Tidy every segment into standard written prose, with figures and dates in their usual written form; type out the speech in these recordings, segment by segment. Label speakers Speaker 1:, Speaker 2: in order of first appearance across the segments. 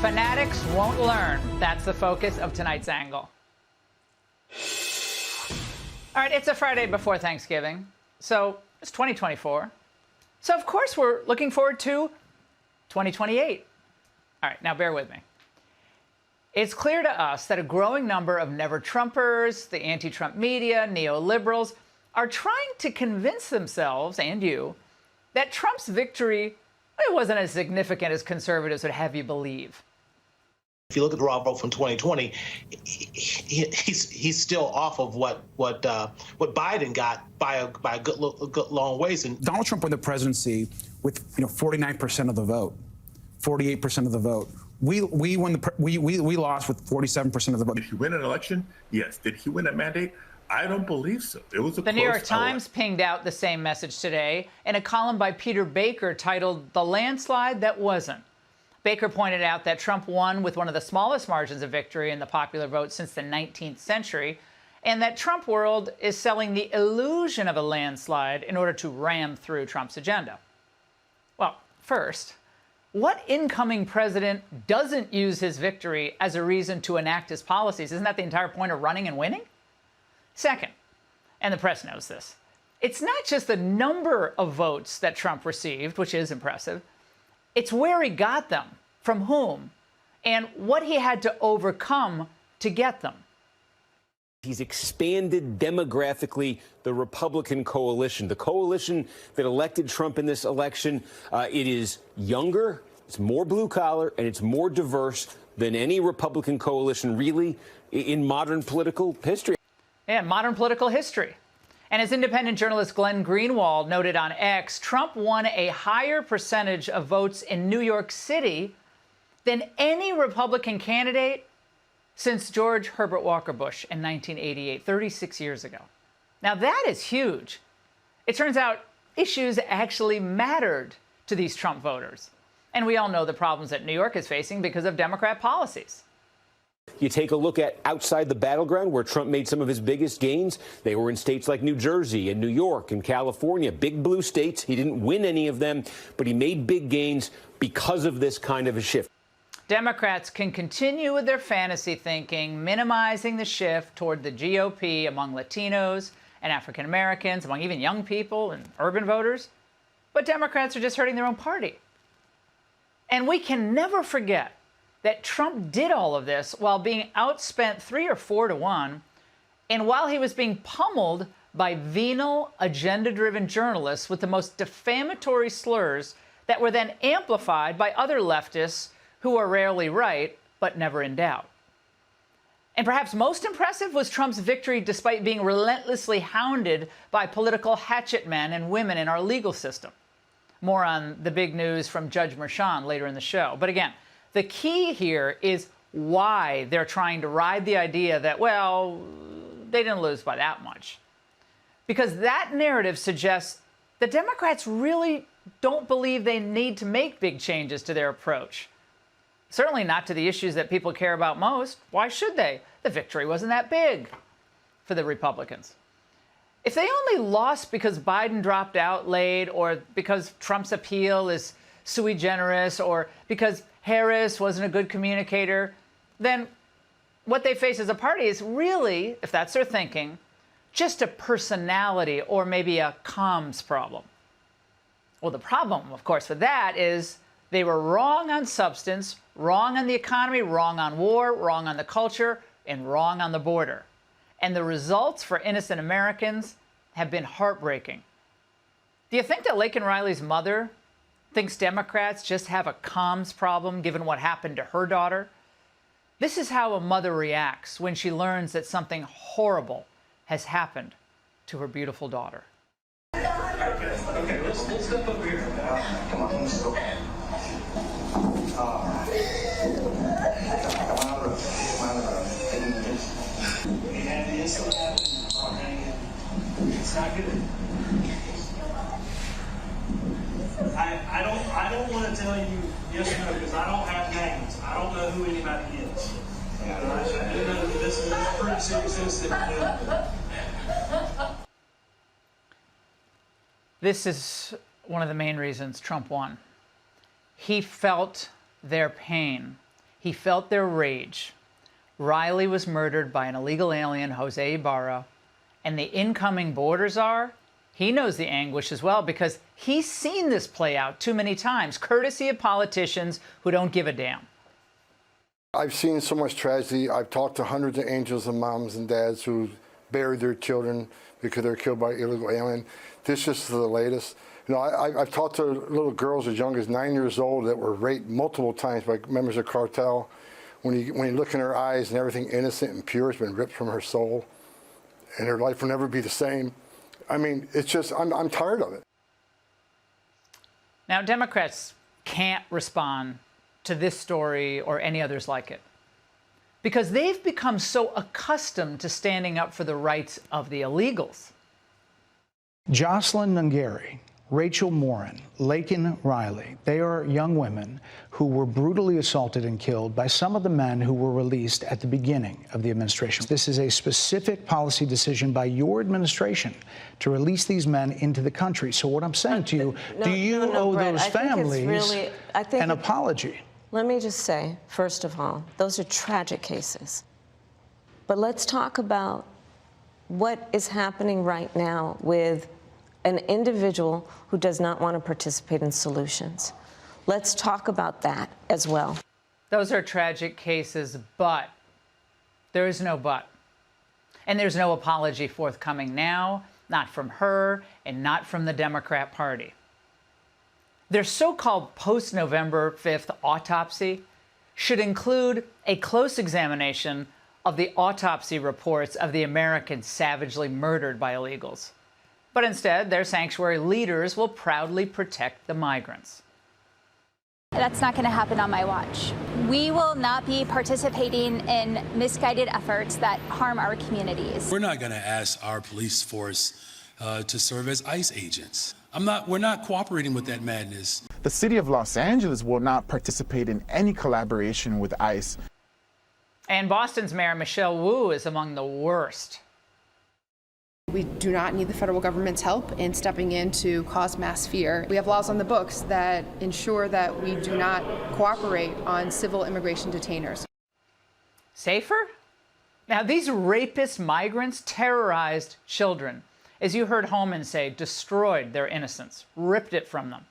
Speaker 1: Fanatics won't learn. That's the focus of tonight's angle. All right, it's a Friday before Thanksgiving, so it's 2024. So, of course, we're looking forward to 2028. All right, now bear with me. It's clear to us that a growing number of never-Trumpers, the anti-Trump media, neoliberals, are trying to convince themselves, and you, that Trump's victory it wasn't as significant as conservatives would have you believe.
Speaker 2: If you look at the raw vote from 2020, he's still off of what Biden got by a good long ways. And
Speaker 3: Donald Trump won the presidency with 49% of the vote, 48% of the vote. We lost with 47% of the vote.
Speaker 4: Did he win an election? Yes. Did he win a mandate? I don't believe so. It was a
Speaker 1: The New York Times pinged out the same message today in a column by Peter Baker titled "The Landslide That Wasn't." Baker pointed out that Trump won with one of the smallest margins of victory in the popular vote since the 19th century, and that Trump world is selling the illusion of a landslide in order to ram through Trump's agenda. Well, first, what incoming president doesn't use his victory as a reason to enact his policies? Isn't that the entire point of running and winning? Second, and the press knows this, it's not just the number of votes that Trump received, which is impressive. It's where he got them, from whom, and what he had to overcome to get them.
Speaker 5: He's expanded demographically the Republican coalition, the coalition that elected Trump in this election. It is younger, it's more blue collar, and it's more diverse than any Republican coalition really in modern political history.
Speaker 1: Yeah, modern political history. And as independent journalist Glenn Greenwald noted on X, Trump won a higher percentage of votes in New York City than any Republican candidate since George Herbert Walker Bush in 1988, 36 years ago. Now, that is huge. It turns out issues actually mattered to these Trump voters. And we all know the problems that New York is facing because of Democrat policies.
Speaker 5: You take a look at outside the battleground where Trump made some of his biggest gains. They were in states like New Jersey and New York and California, big blue states. He didn't win any of them, but he made big gains because of this kind of a shift.
Speaker 1: Democrats can continue with their fantasy thinking, minimizing the shift toward the GOP among Latinos and African Americans, among even young people and urban voters. But Democrats are just hurting their own party. And we can never forget that Trump did all of this while being outspent 3 or 4 to 1, and while he was being pummeled by venal, agenda-driven journalists with the most defamatory slurs that were then amplified by other leftists who are rarely right, but never in doubt. And perhaps most impressive was Trump's victory despite being relentlessly hounded by political hatchet men and women in our legal system. More on the big news from Judge Merchan later in the show. But again, the key here is why they're trying to ride the idea that, well, they didn't lose by that much. Because that narrative suggests the Democrats really don't believe they need to make big changes to their approach. Certainly not to the issues that people care about most. Why should they? The victory wasn't that big for the Republicans. If they only lost because Biden dropped out late, or because Trump's appeal is sui generis, or because Harris wasn't a good communicator, then what they face as a party is really, if that's their thinking, just a personality or maybe a comms problem. Well, the problem, of course, with that is they were wrong on substance, wrong on the economy, wrong on war, wrong on the culture, and wrong on the border. And the results for innocent Americans have been heartbreaking. Do you think that Laken Riley's mother thinks Democrats just have a comms problem given what happened to her daughter? This is how a mother reacts when she learns that something horrible has happened to her beautiful daughter.
Speaker 6: Okay, let's step up here. Come on, let's go. Come on out of the road. Come out of the road. We had this happen. It's not good. I don't want to tell you yes or no because I don't have names. I don't know who anybody is. I do know that this is a pretty sensitive deal.
Speaker 1: This is one of the main reasons Trump won. He felt their pain. He felt their rage. Riley was murdered by an illegal alien, Jose Ibarra, and the incoming border czar, he knows the anguish as well because he's seen this play out too many times, courtesy of politicians who don't give a damn.
Speaker 7: I've seen so much tragedy. I've talked to hundreds of angels and moms and dads who buried their children because they were killed by illegal alien. This is the latest. You know, I've talked to little girls as young as 9 years old that were raped multiple times by members of cartel. When you look in her eyes and everything innocent and pure has been ripped from her soul, and her life will never be the same. I mean, it's just, I'm tired of it.
Speaker 1: Now, Democrats can't respond to this story or any others like it because they've become so accustomed to standing up for the rights of the illegals.
Speaker 8: Jocelyn Nungari, Rachel Morin, Laken Riley, they are young women who were brutally assaulted and killed by some of the men who were released at the beginning of the administration. This is a specific policy decision by your administration to release these men into the country. So what I'm saying to you, do you owe
Speaker 9: Brett,
Speaker 8: those families an apology?
Speaker 9: Let me just say, first of all, those are tragic cases. But let's talk about what is happening right now with an individual who does not want to participate in solutions. Let's talk about that as well.
Speaker 1: Those are tragic cases, but there is no but. And there's no apology forthcoming now, not from her and not from the Democrat Party. Their so-called post-November 5th autopsy should include a close examination of the autopsy reports of the Americans savagely murdered by illegals. But instead, their sanctuary leaders will proudly protect the migrants.
Speaker 10: That's not going to happen on my watch. We will not be participating in misguided efforts that harm our communities.
Speaker 11: We're not going to ask our police force to serve as ICE agents. We're not cooperating with that madness.
Speaker 12: The city of Los Angeles will not participate in any collaboration with ICE.
Speaker 1: And Boston's Mayor Michelle Wu is among the worst.
Speaker 13: We do not need the federal government's help in stepping in to cause mass fear. We have laws on the books that ensure that we do not cooperate on civil immigration detainers.
Speaker 1: Safer? Now, these rapist migrants terrorized children. As you heard Holman say, destroyed their innocence, ripped it from them.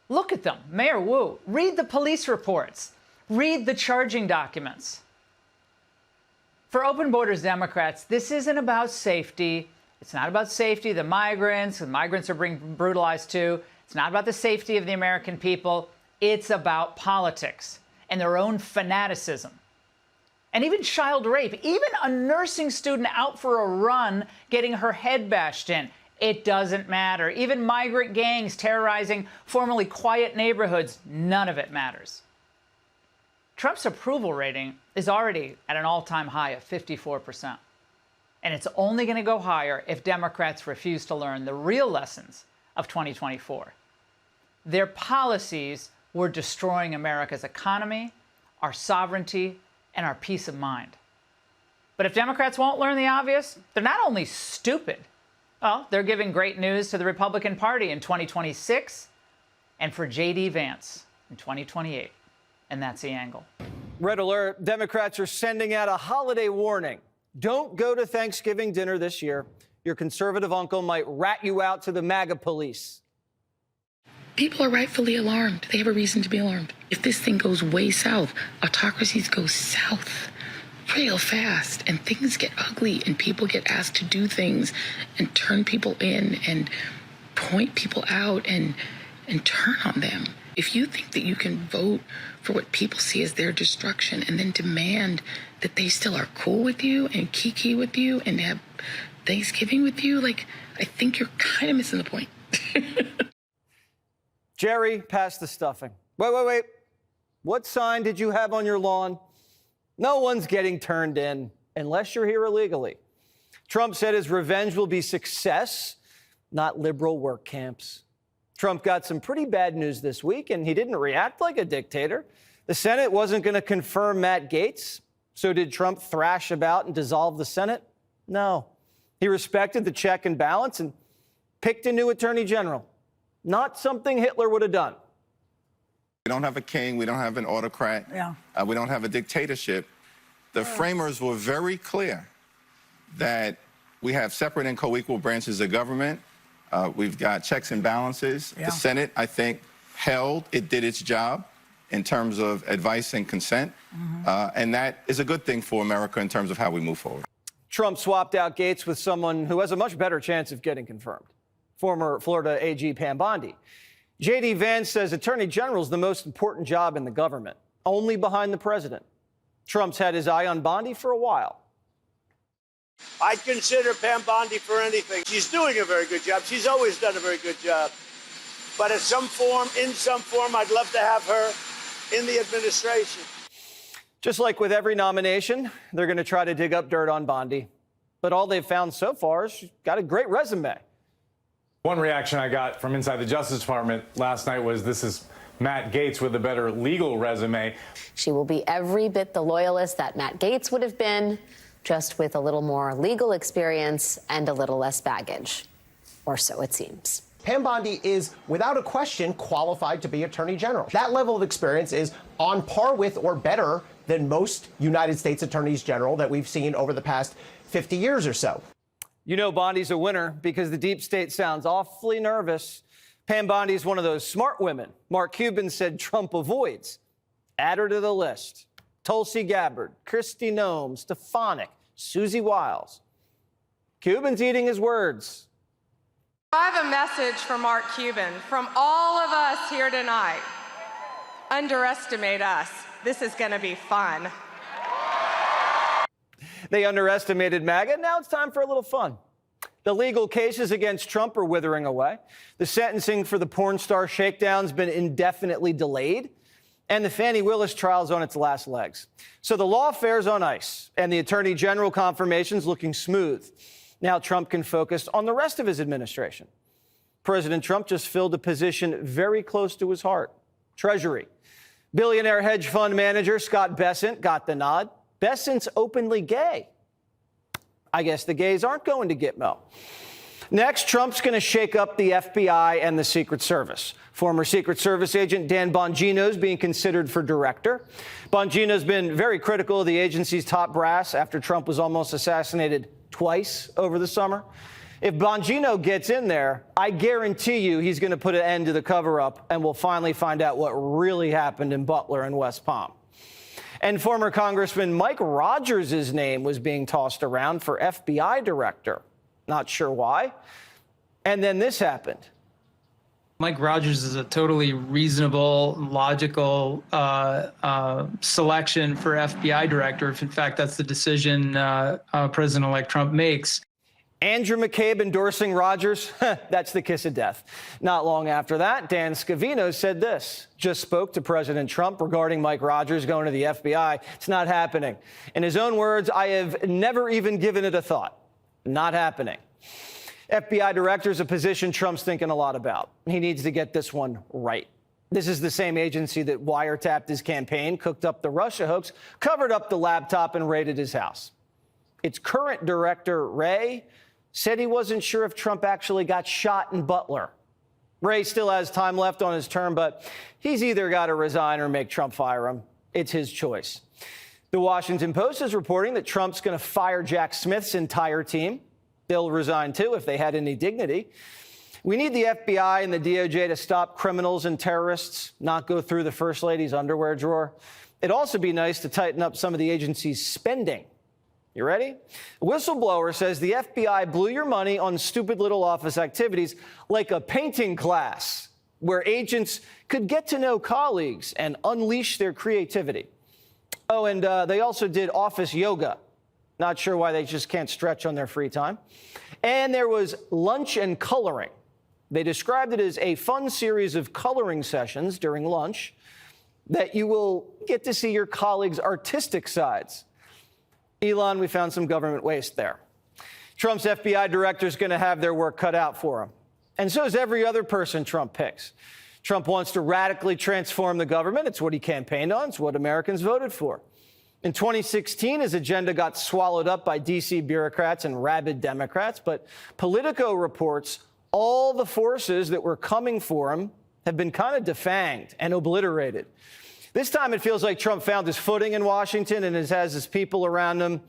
Speaker 1: Look at them, Mayor Wu. Read the police reports. Read the charging documents. For Open Borders Democrats, this isn't about safety. It's not about safety of the migrants. The migrants are being brutalized too. It's not about the safety of the American people. It's about politics and their own fanaticism. And even child rape, even a nursing student out for a run getting her head bashed in, it doesn't matter. Even migrant gangs terrorizing formerly quiet neighborhoods, none of it matters. Trump's approval rating is already at an all-time high of 54%. And it's only going to go higher if Democrats refuse to learn the real lessons of 2024. Their policies were destroying America's economy, our sovereignty, and our peace of mind. But if Democrats won't learn the obvious, they're not only stupid, well, they're giving great news to the Republican Party in 2026 and for J.D. Vance in 2028. And that's the angle.
Speaker 14: Red alert. Democrats are sending out a holiday warning. Don't go to Thanksgiving dinner this year. Your conservative uncle might rat you out to the MAGA police.
Speaker 15: People are rightfully alarmed. They have a reason to be alarmed. If this thing goes way south, autocracies go south real fast, and things get ugly, and people get asked to do things and turn people in and point people out and turn on them. If you think that you can vote for what people see as their destruction and then demand that they still are cool with you and kiki with you and have Thanksgiving with you, like, I think you're kind of missing the point.
Speaker 14: Jerry, pass the stuffing. Wait. What sign did you have on your lawn? No one's getting turned in unless you're here illegally. Trump said his revenge will be success, not liberal work camps. Trump got some pretty bad news this week, and he didn't react like a dictator. The Senate wasn't going to confirm Matt Gaetz. So did Trump thrash about and dissolve the Senate? No. He respected the check and balance and picked a new attorney general. Not something Hitler would have done.
Speaker 16: We don't have a king. We don't have an autocrat.
Speaker 1: Yeah.
Speaker 16: We don't have a dictatorship. The framers were very clear that we have separate and co-equal branches of government. We've got checks and balances.
Speaker 1: Yeah.
Speaker 16: The Senate, I think, it did its job in terms of advice and consent. And that is a good thing for America in terms of how we move forward.
Speaker 14: Trump swapped out Gates with someone who has a much better chance of getting confirmed, former Florida AG Pam Bondi. J.D. Vance says Attorney General is the most important job in the government, only behind the president. Trump's had his eye on Bondi for a while.
Speaker 17: I'd consider Pam Bondi for anything. She's doing a very good job. She's always done a very good job. But in some form, I'd love to have her in the administration.
Speaker 14: Just like with every nomination, they're going to try to dig up dirt on Bondi. But all they've found so far is she's got a great resume.
Speaker 18: One reaction I got from inside the Justice Department last night was, this is Matt Gaetz with a better legal resume.
Speaker 19: She will be every bit the loyalist that Matt Gaetz would have been, just with a little more legal experience and a little less baggage. Or so it seems.
Speaker 20: Pam Bondi is, without a question, qualified to be Attorney General. That level of experience is on par with or better than most United States Attorneys General that we've seen over the past 50 years or so.
Speaker 14: You know Bondi's a winner because the deep state sounds awfully nervous. Pam Bondi is one of those smart women Mark Cuban said Trump avoids. Add her to the list. Tulsi Gabbard, Kristi Noem, Stefanik, Susie Wiles. Cuban's eating his words.
Speaker 21: I have a message for Mark Cuban from all of us here tonight. Underestimate us. This is going to be fun.
Speaker 14: They underestimated MAGA. Now it's time for a little fun. The legal cases against Trump are withering away. The sentencing for the porn star shakedown's been indefinitely delayed. And the Fani Willis trial's on its last legs. So the lawfare's on ice, and the Attorney General confirmation's looking smooth. Now Trump can focus on the rest of his administration. President Trump just filled a position very close to his heart, Treasury. Billionaire hedge fund manager Scott Bessent got the nod. Bessent's openly gay. I guess the gays aren't going to Gitmo. Next, Trump's going to shake up the FBI and the Secret Service. Former Secret Service agent Dan Bongino's being considered for director. Bongino's been very critical of the agency's top brass after Trump was almost assassinated twice over the summer. If Bongino gets in there, I guarantee you he's going to put an end to the cover-up, and we'll finally find out what really happened in Butler and West Palm. And former Congressman Mike Rogers' name was being tossed around for FBI director. Not sure why. And then this happened.
Speaker 22: Mike Rogers is a totally reasonable, logical selection for FBI director. If in fact that's the decision President-elect Trump makes.
Speaker 14: Andrew McCabe endorsing Rogers, that's the kiss of death. Not long after that, Dan Scavino said this, just spoke to President Trump regarding Mike Rogers going to the FBI. It's not happening. In his own words, I have never even given it a thought. Not happening. FBI director is a position Trump's thinking a lot about. He needs to get this one right. This is the same agency that wiretapped his campaign, cooked up the Russia hoax, covered up the laptop, and raided his house. Its current director, Wray, said he wasn't sure if Trump actually got shot in Butler. Wray still has time left on his term, but he's either got to resign or make Trump fire him. It's his choice. The Washington Post is reporting that Trump's going to fire Jack Smith's entire team. They'll resign, too, if they had any dignity. We need the FBI and the DOJ to stop criminals and terrorists, not go through the First Lady's underwear drawer. It'd also be nice to tighten up some of the agency's spending. You ready? A whistleblower says the FBI blew your money on stupid little office activities like a painting class, where agents could get to know colleagues and unleash their creativity. Oh, and they also did office yoga. Not sure why they just can't stretch on their free time. And there was lunch and coloring. They described it as a fun series of coloring sessions during lunch that you will get to see your colleagues' artistic sides. Elon, we found some government waste there. Trump's FBI director is going to have their work cut out for him. And so is every other person Trump picks. Trump wants to radically transform the government. It's what he campaigned on. It's what Americans voted for. In 2016, his agenda got swallowed up by D.C. bureaucrats and rabid Democrats. But Politico reports all the forces that were coming for him have been kind of defanged and obliterated. This time it feels like Trump found his footing in Washington and has his people around him.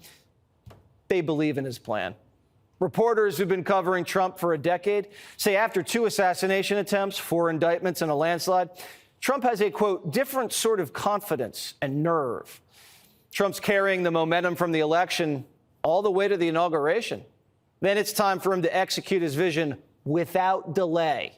Speaker 14: They believe in his plan. Reporters who've been covering Trump for a decade say after 2 assassination attempts, 4 indictments, and a landslide, Trump has a, quote, different sort of confidence and nerve. Trump's carrying the momentum from the election all the way to the inauguration. Then it's time for him to execute his vision without delay.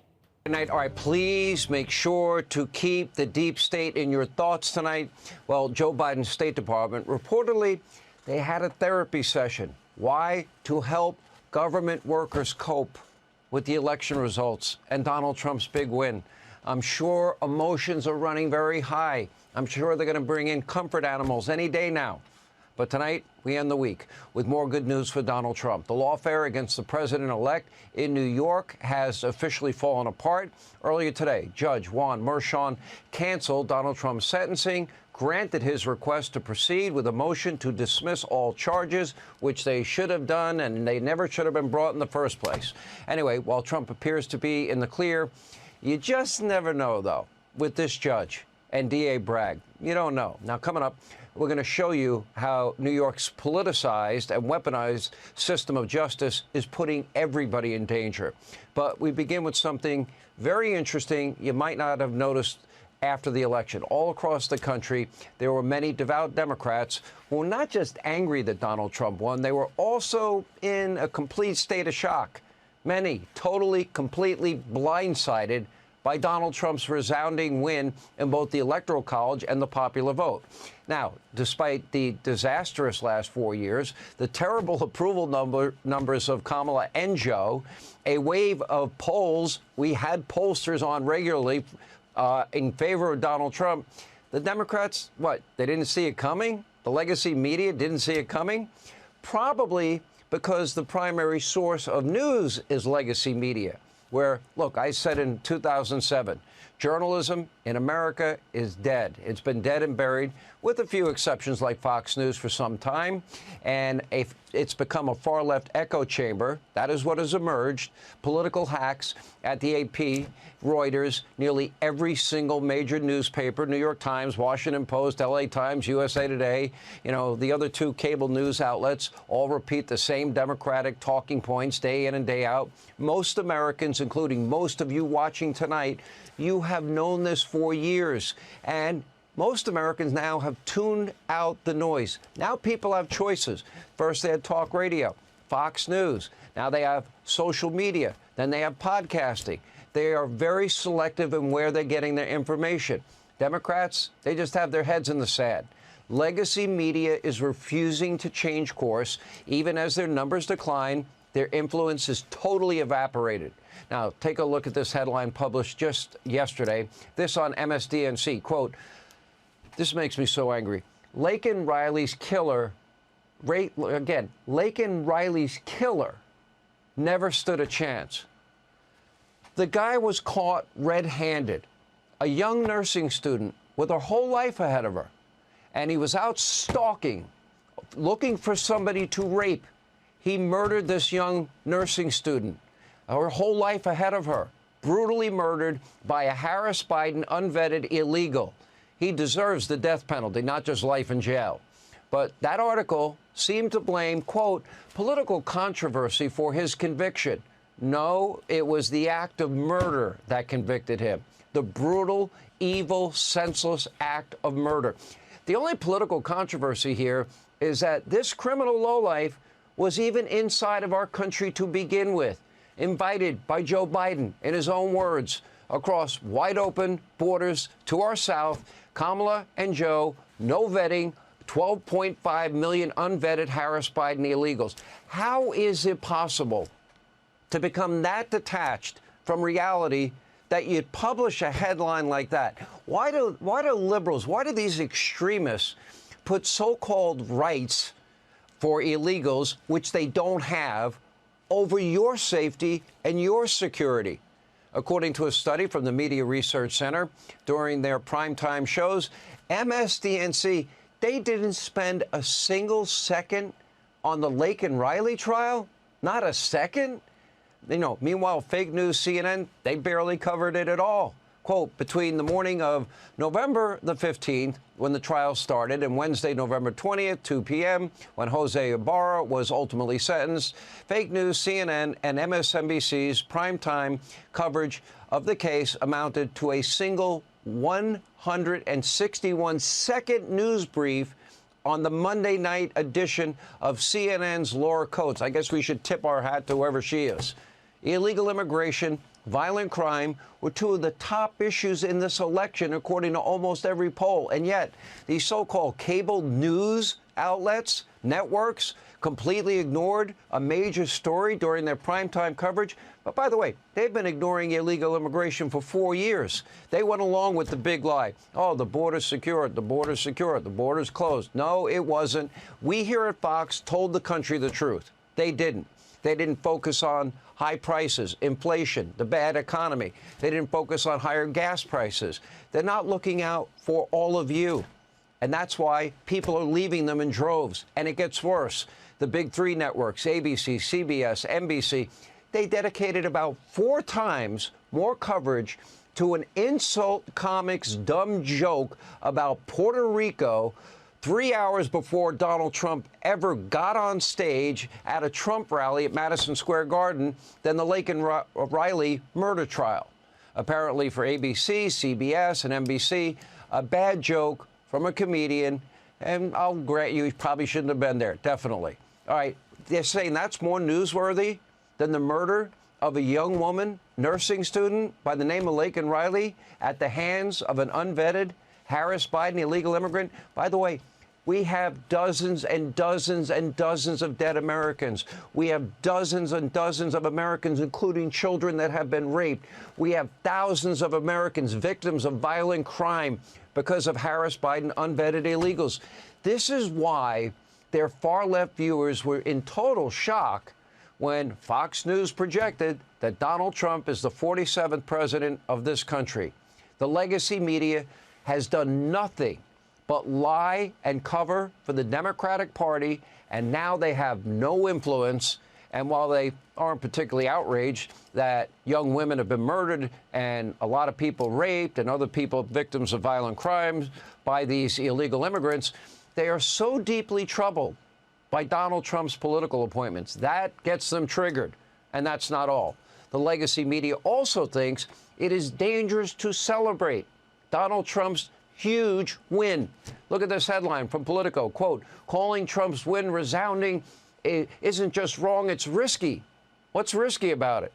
Speaker 2: Tonight, all right, please make sure to keep the deep state in your thoughts tonight. Well, Joe Biden's State Department reportedly they had a therapy session. Why? To help government workers cope with the election results and Donald Trump's big win. I'm sure emotions are running very high. I'm sure they're going to bring in comfort animals any day now. But tonight, we end the week with more good news for Donald Trump. The lawfare against the president-elect in New York has officially fallen apart. Earlier today, Judge Juan Merchan canceled Donald Trump's sentencing, granted his request to proceed with a motion to dismiss all charges, which they should have done, and they never should have been brought in the first place. Anyway, while Trump appears to be in the clear, you just never know, though, with this judge and DA Bragg. You don't know. Now, coming up, we're going to show you how New York's politicized and weaponized system of justice is putting everybody in danger. But we begin with something very interesting you might not have noticed after the election. All across the country, there were many devout Democrats who were not just angry that Donald Trump won, they were also in a complete state of shock. Many totally, completely blindsided by Donald Trump's resounding win in both the Electoral College and the popular vote. Now, despite the disastrous last 4 years, the terrible approval numbers of Kamala and Joe, a wave of polls, we had pollsters on regularly in favor of Donald Trump. The Democrats, what, they didn't see it coming? The legacy media didn't see it coming? Probably because the primary source of news is legacy media, where, look, I said in 2007, journalism in America is dead. It's been dead and buried, with a few exceptions like Fox News for some time. And it's become a far-left echo chamber. That is what has emerged. Political hacks at the AP, Reuters, nearly every single major newspaper, New York Times, Washington Post, LA Times, USA Today, you know, the other 2 cable news outlets all repeat the same Democratic talking points day in and day out. Most Americans, including most of you watching tonight, you have known this for years. And most Americans now have tuned out the noise. Now people have choices. First, they had talk radio, Fox News. Now they have social media. Then they have podcasting. They are very selective in where they're getting their information. Democrats, they just have their heads in the sand. Legacy media is refusing to change course. Even as their numbers decline, their influence is totally evaporated. Now, take a look at this headline published just yesterday. This on MSDNC, quote, this makes me so angry. Laken Riley's killer, Laken Riley's killer never stood a chance. The guy was caught red-handed, a young nursing student with her whole life ahead of her. And he was out stalking, looking for somebody to rape. He murdered this young nursing student, her whole life ahead of her, brutally murdered by a Harris Biden unvetted illegal. He deserves the death penalty, not just life in jail. But that article seemed to blame, quote, political controversy for his conviction. No, it was the act of murder that convicted him. The brutal, evil, senseless act of murder. The only political controversy here is that this criminal lowlife was even inside of our country to begin with, invited by Joe Biden, in his own words, across wide-open borders to our south. Kamala and Joe, no vetting, 12.5 million unvetted Harris Biden illegals. How is it possible to become that detached from reality that you'd publish a headline like that? Why do liberals, why do these extremists put so-called rights for illegals, which they don't have, over your safety and your security? According to a study from the Media Research Center, during their primetime shows, MSDNC, they didn't spend a single second on the Laken Riley trial. Not a second. You know, meanwhile, fake news CNN, they barely covered it at all. quote, between the morning of November the 15th, when the trial started, and Wednesday, November 20th, 2 p.m., when Jose Ibarra was ultimately sentenced, fake news, CNN, and MSNBC's primetime coverage of the case amounted to a single 161-second news brief on the Monday night edition of CNN's Laura Coates. I guess we should tip our hat to whoever she is. Illegal immigration, violent crime were two of the top issues in this election, according to almost every poll. And yet, these so-called cable news outlets, networks, completely ignored a major story during their primetime coverage. But by the way, they've been ignoring illegal immigration for 4 years. They went along with the big lie. Oh, the border's secured, the border's secured, the border's closed. No, it wasn't. We here at Fox told the country the truth. They didn't. They didn't focus on high prices, inflation, the bad economy. They didn't focus on higher gas prices. They're not looking out for all of you. And that's why people are leaving them in droves. And it gets worse. The big three networks, ABC, CBS, NBC, they dedicated about 4 times more coverage to an insult comics dumb joke about Puerto Rico 3 hours before Donald Trump ever got on stage at a Trump rally at Madison Square Garden than the Laken Riley murder trial. Apparently for ABC, CBS, and NBC, a bad joke from a comedian, and I'll grant you he probably shouldn't have been there, definitely. All right, they're saying that's more newsworthy than the murder of a young woman, nursing student by the name of Laken Riley at the hands of an unvetted Harris Biden illegal immigrant. By the way, we have dozens and dozens and dozens of dead Americans. We have dozens and dozens of Americans, including children that have been raped. We have thousands of Americans victims of violent crime because of Harris Biden unvetted illegals. This is why their far-left viewers were in total shock when Fox News projected that Donald Trump is the 47th president of this country. The legacy media has done nothing but lie and cover for the Democratic Party, and now they have no influence. And while they aren't particularly outraged that young women have been murdered and a lot of people raped and other people victims of violent crimes by these illegal immigrants, they are so deeply troubled by Donald Trump's political appointments. That gets them triggered. And that's not all. The legacy media also thinks it is dangerous to celebrate Donald Trump's huge win. Look at this headline from Politico, quote, calling Trump's win resounding isn't just wrong, it's risky. What's risky about it?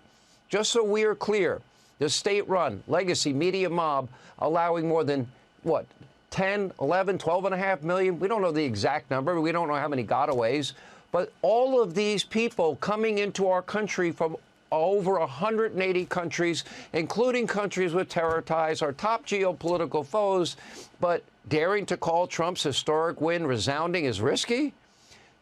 Speaker 2: Just so we are clear, the state-run legacy media mob allowing more than, what, 10, 11, 12.5 million? We don't know the exact number. We don't know how many gotaways. But all of these people coming into our country from over 180 countries, including countries with terror ties, our top geopolitical foes, but daring to call Trump's historic win resounding is risky?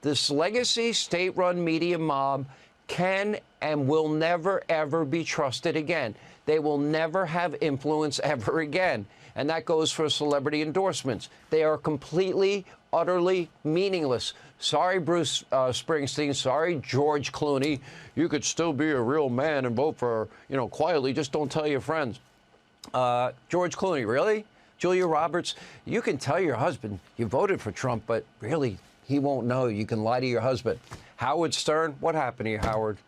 Speaker 2: This legacy state-run media mob can and will never, ever be trusted again. They will never have influence ever again. And that goes for celebrity endorsements. They are completely, utterly meaningless. Sorry, Bruce Springsteen. Sorry, George Clooney. You could still be a real man and vote for, quietly. Just don't tell your friends. George Clooney, really? Julia Roberts, you can tell your husband you voted for Trump, but really, he won't know. You can lie to your husband. Howard Stern, what happened to you, Howard?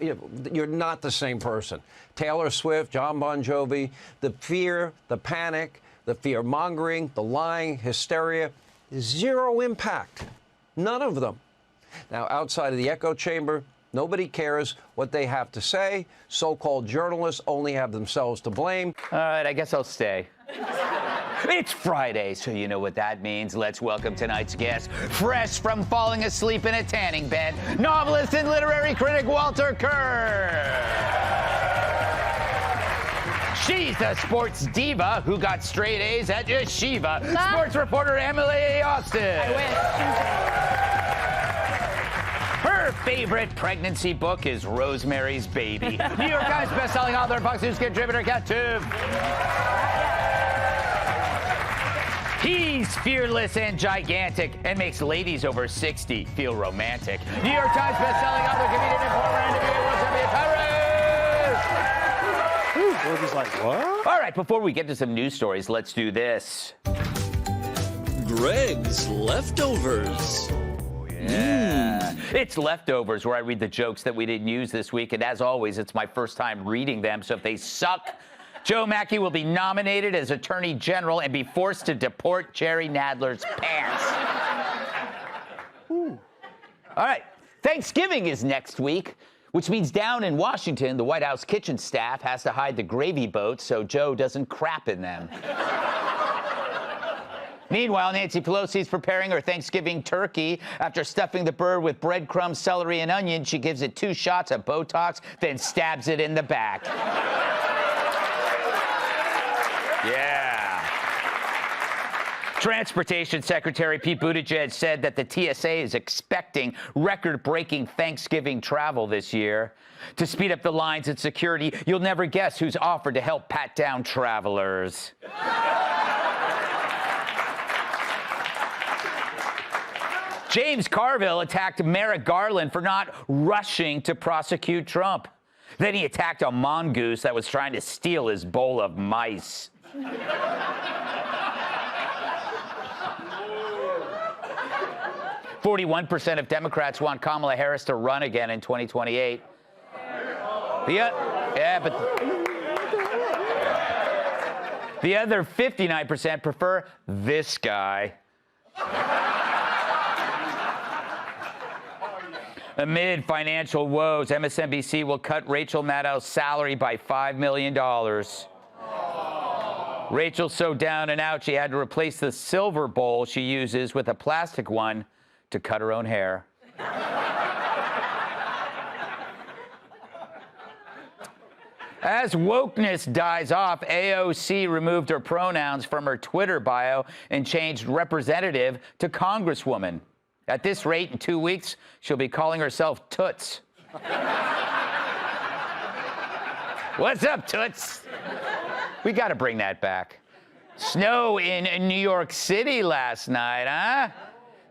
Speaker 2: You're not the same person. Taylor Swift, John Bon Jovi, the fear, the panic, the fear-mongering, the lying, hysteria, zero impact. None of them. Now, outside of the echo chamber, nobody cares what they have to say. So-called journalists only have themselves to blame.
Speaker 3: All right, I guess I'll stay. It's Friday, so you know what that means. Let's welcome tonight's guest, fresh from falling asleep in a tanning bed, novelist and literary critic Walter Kerr. She's a sports diva who got straight A's at Yeshiva. Sports reporter Emily Austin.
Speaker 4: I wish.
Speaker 3: Her favorite pregnancy book is Rosemary's Baby. New York Times bestselling author and Fox News contributor Ketuv. He's fearless and gigantic and makes ladies over 60 feel romantic. New York Times bestselling author, comedian, and former NBA World Champion Tyrese.
Speaker 4: We're just like, what?
Speaker 3: All right, before we get to some news stories, let's do this.
Speaker 5: Greg's Leftovers.
Speaker 3: Yeah. It's Leftovers, where I read the jokes that we didn't use this week. And as always, it's my first time reading them. So if they suck, Joe Mackey will be nominated as Attorney General and be forced to deport Jerry Nadler's pants. All right. Thanksgiving is next week, which means down in Washington, the White House kitchen staff has to hide the gravy boats so Joe doesn't crap in them. Meanwhile, Nancy Pelosi's preparing her Thanksgiving turkey. After stuffing the bird with breadcrumbs, celery, and onion, she gives it 2 shots of Botox, then stabs it in the back. Yeah. Transportation Secretary Pete Buttigieg said that the TSA is expecting record-breaking Thanksgiving travel this year. To speed up the lines and security, you'll never guess who's offered to help pat down travelers. James Carville attacked Merrick Garland for not rushing to prosecute Trump. Then he attacked a mongoose that was trying to steal his bowl of mice. 41% of Democrats want Kamala Harris to run again in 2028. The other 59% prefer this guy. Amid financial woes, MSNBC will cut Rachel Maddow's salary by $5 million. Rachel's so down and out, she had to replace the silver bowl she uses with a plastic one to cut her own hair. As wokeness dies off, AOC removed her pronouns from her Twitter bio and changed representative to congresswoman. At this rate, in 2 weeks, she'll be calling herself Toots. What's up, Toots? We got to bring that back. Snow in New York City last night, huh?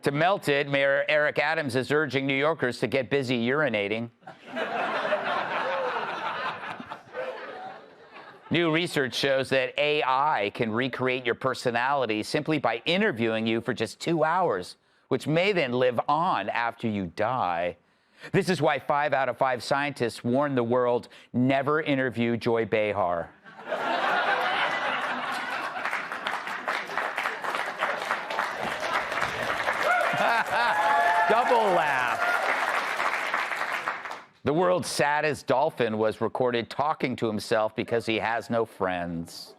Speaker 3: To melt it, Mayor Eric Adams is urging New Yorkers to get busy urinating. New research shows that AI can recreate your personality simply by interviewing you for just 2 hours, which may then live on after you die. This is why 5 out of 5 scientists warn the world, never interview Joy Behar. Double laugh. The world's saddest dolphin was recorded talking to himself because he has no friends.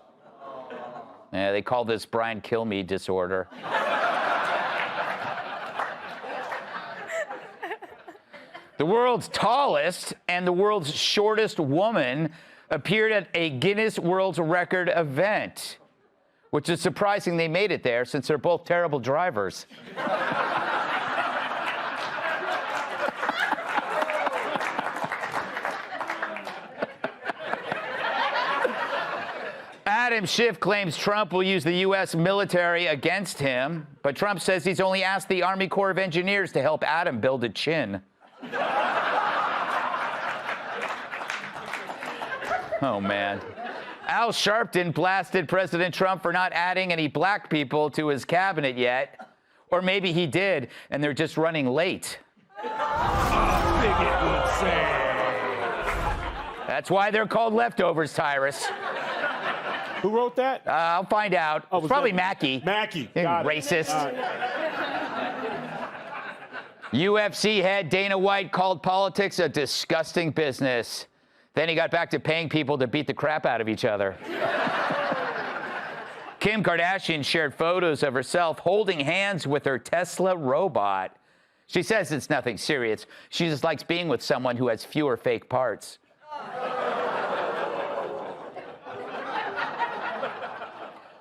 Speaker 3: Yeah, they call this Brian Kilmeade disorder. The world's tallest and the world's shortest woman appeared at a Guinness World Record event, which is surprising they made it there since they're both terrible drivers. Adam Schiff claims Trump will use the U.S. military against him, but Trump says he's only asked the Army Corps of Engineers to help Adam build a chin. Oh, man. Al Sharpton blasted President Trump for not adding any black people to his cabinet yet. Or maybe he did, and they're just running late. That's why they're called leftovers, Tyrus.
Speaker 4: Who wrote that?
Speaker 3: I'll find out.
Speaker 4: Oh,
Speaker 3: it's probably
Speaker 4: that
Speaker 3: Mackey.
Speaker 4: Mackey. Got
Speaker 3: racist.
Speaker 4: It.
Speaker 3: UFC head Dana White called politics a disgusting business. Then he got back to paying people to beat the crap out of each other. Kim Kardashian shared photos of herself holding hands with her Tesla robot. She says it's nothing serious. She just likes being with someone who has fewer fake parts.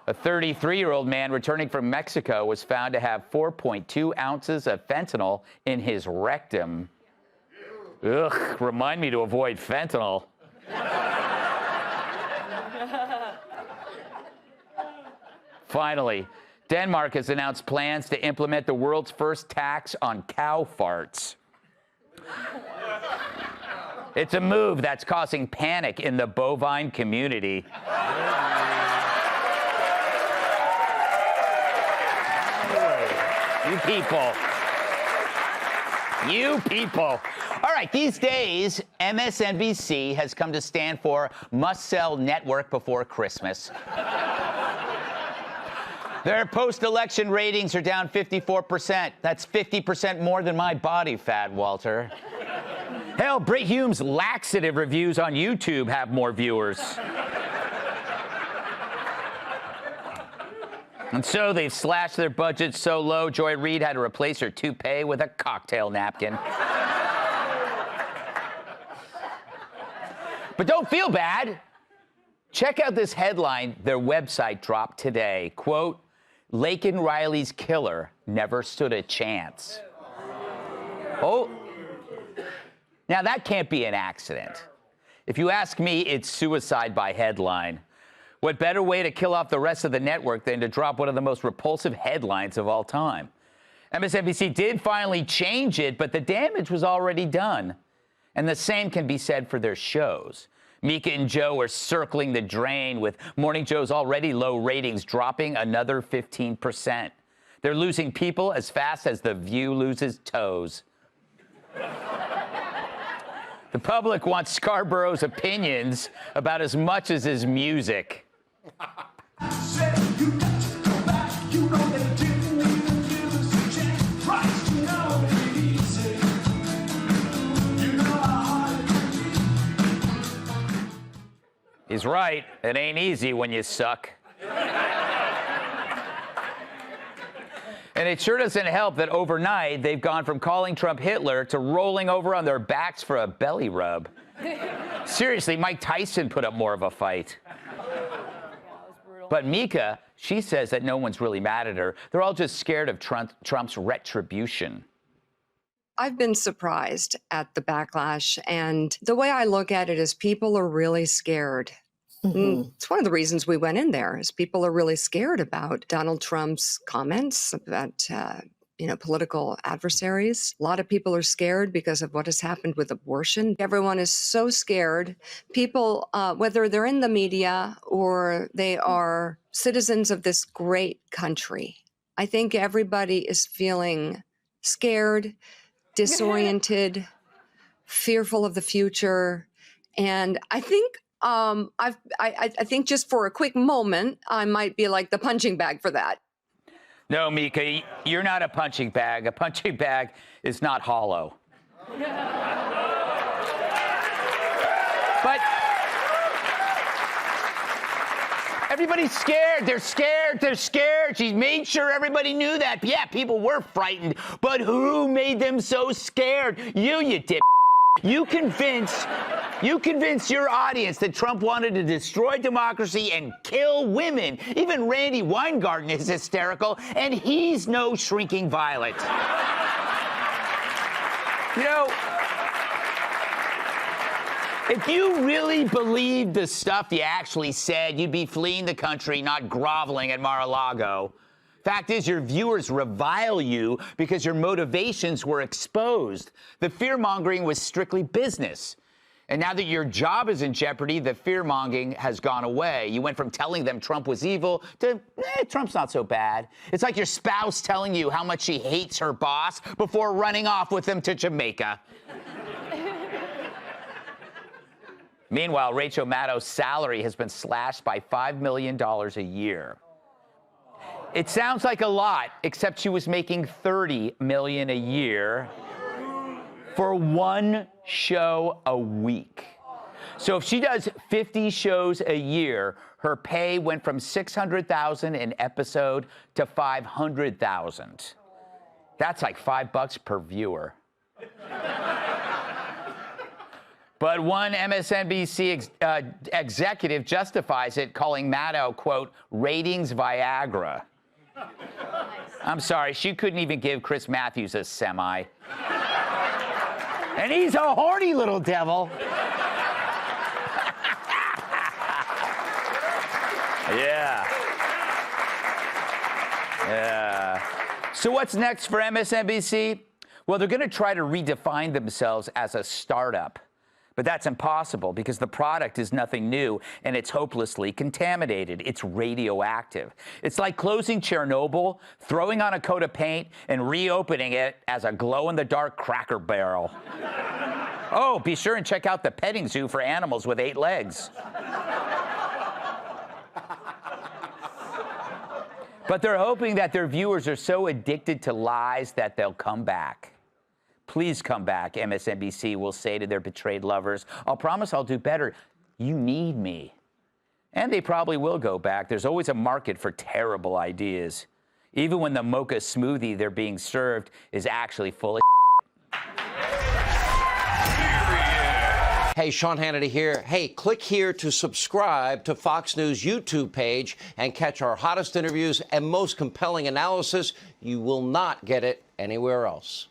Speaker 3: A 33-year-old man returning from Mexico was found to have 4.2 ounces of fentanyl in his rectum. Ugh, remind me to avoid fentanyl. Finally, Denmark has announced plans to implement the world's first tax on cow farts. It's a move that's causing panic in the bovine community. You people. You people. All right, these days, MSNBC has come to stand for must-sell network before Christmas. Their post-election ratings are down 54%. That's 50% more than my body fat, Walter. Hell, Brit Hume's laxative reviews on YouTube have more viewers. And so they've slashed their budget so low, Joy Reid had to replace her toupee with a cocktail napkin. But don't feel bad. Check out this headline their website dropped today. Quote, Laken Riley's killer never stood a chance. Oh, now that can't be an accident. If you ask me, it's suicide by headline. What better way to kill off the rest of the network than to drop one of the most repulsive headlines of all time? MSNBC did finally change it, but the damage was already done. And the same can be said for their shows. Mika and Joe are circling the drain, with Morning Joe's already low ratings dropping another 15%. They're losing people as fast as The View loses toes. The public wants Scarborough's opinions about as much as his music. He's right. It ain't easy when you suck. And it sure doesn't help that overnight they've gone from calling Trump Hitler to rolling over on their backs for a belly rub. Seriously, Mike Tyson put up more of a fight. But Mika, she says that no one's really mad at her. They're all just scared of Trump's retribution.
Speaker 6: I've been surprised at the backlash, and the way I look at it is people are really scared. It's one of the reasons we went in there, is people are really scared about Donald Trump's comments about, political adversaries. A lot of people are scared because of what has happened with abortion. Everyone is so scared. People, whether they're in the media or they are citizens of this great country, I think everybody is feeling scared, disoriented, fearful of the future. And I think I think just for a quick moment, I might be like the punching bag for that.
Speaker 3: No, Mika, you're not a punching bag. A punching bag is not hollow. But everybody's scared. They're scared. They're scared. She made sure everybody knew that. Yeah, people were frightened. But who made them so scared? You dip. You convinced your audience that Trump wanted to destroy democracy and kill women. Even Randy Weingarten is hysterical, and he's no shrinking violet. If you really believed the stuff you actually said, you'd be fleeing the country, not groveling at Mar-a-Lago. Fact is, your viewers revile you because your motivations were exposed. The fear-mongering was strictly business. And now that your job is in jeopardy, the fear-mongering has gone away. You went from telling them Trump was evil to, Trump's not so bad. It's like your spouse telling you how much she hates her boss before running off with him to Jamaica. Meanwhile, Rachel Maddow's salary has been slashed by $5 million a year. It sounds like a lot, except she was making $30 million a year for one show a week. So if she does 50 shows a year, her pay went from $600,000 an episode to $500,000. That's like $5 per viewer. But one MSNBC executive justifies it, calling Maddow, quote, ratings Viagra. I'm sorry, she couldn't even give Chris Matthews a semi. And he's a horny little devil. Yeah. So what's next for MSNBC? Well, they're going to try to redefine themselves as a startup. But that's impossible because the product is nothing new and it's hopelessly contaminated. It's radioactive. It's like closing Chernobyl, throwing on a coat of paint, and reopening it as a glow-in-the-dark Cracker Barrel. Oh, be sure and check out the petting zoo for animals with 8 legs. But they're hoping that their viewers are so addicted to lies that they'll come back. Please come back, MSNBC will say to their betrayed lovers. I'll promise I'll do better. You need me. And they probably will go back. There's always a market for terrible ideas, even when the mocha smoothie they're being served is actually full of
Speaker 2: Hey, Sean Hannity here. Hey, click here to subscribe to Fox News YouTube page and catch our hottest interviews and most compelling analysis. You will not get it anywhere else.